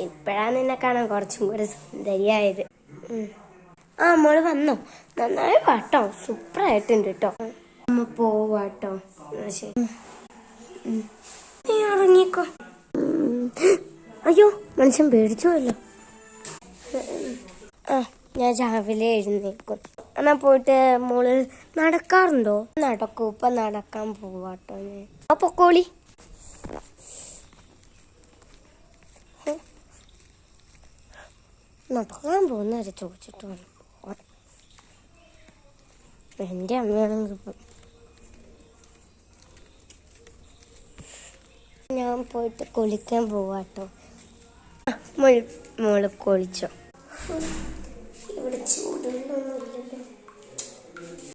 ഇപ്പഴാ നിന്നെ കാണാൻ കുറച്ചും കൂടെ സുന്ദരിയായത്. ആ മോള് വന്നോ? നന്നായി പാട്ടോ, സൂപ്പറായിട്ടുണ്ട് കേട്ടോ. അമ്മ പോവാട്ടോ. ശരി, നീ ഇറങ്ങിക്കോ. അയ്യോ, മനുഷ്യൻ പേടിച്ചുവല്ലോ. ആ, ഞാൻ രാവിലെ എഴുന്നേക്കും. എന്നാ പോയിട്ട് മോള് നടക്കാറുണ്ടോ? നടക്കൂ, ഇപ്പൊ നടക്കാൻ പോവാട്ടോ ഞാൻ. ആ പൊക്കോളി. നടക്കാൻ പോകുന്നവരെ ചോദിച്ചിട്ട് വേണം പോവാൻ. എൻ്റെ അമ്മയാണെങ്കിൽ ഇപ്പം ഞാൻ പോയിട്ട് കുളിക്കാൻ പോവാട്ടോ. മോള് കുളിച്ചോ? ഇവിടെ